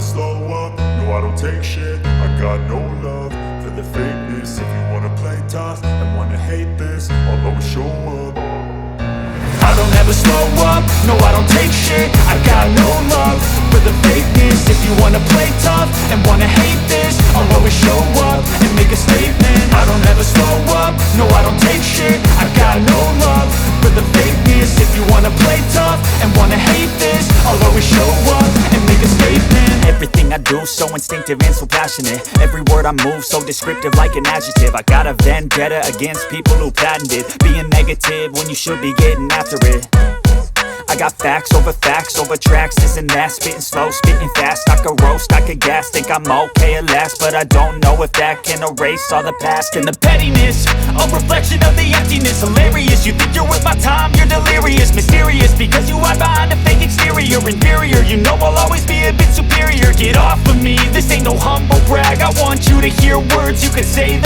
slow up, no I don't take shit. I got no love for the fakeness. If you wanna play tough and wanna hate this, I'll always show up. I don't ever slow up, no I don't take shit. I got no love for the fakeness. If you wanna play tough and wanna hate this, I'll always show up and make a statement. I don't ever slow up, no I don't take shit. I got no love for the fakeness. If you wanna play tough and wanna hate this, I'll always show up and make a statement. Everything I do so instinctive and so passionate. Every word I move so descriptive like an adjective. I got a vendetta against people who patented being negative when you should be getting after it. I got facts over tracks, this and that. Spitting slow, spitting fast, I could roast, I could gas. Think I'm okay at last, but I don't know if that can erase all the past. And the pettiness, a reflection of the emptiness. Hilarious, you think you're worth my time, you're delirious. Mysterious, because you hide behind a fake exterior. Inferior, you know I'll always be a bit superior. Get off of me, this ain't no humble brag. I want you to hear words, you can say them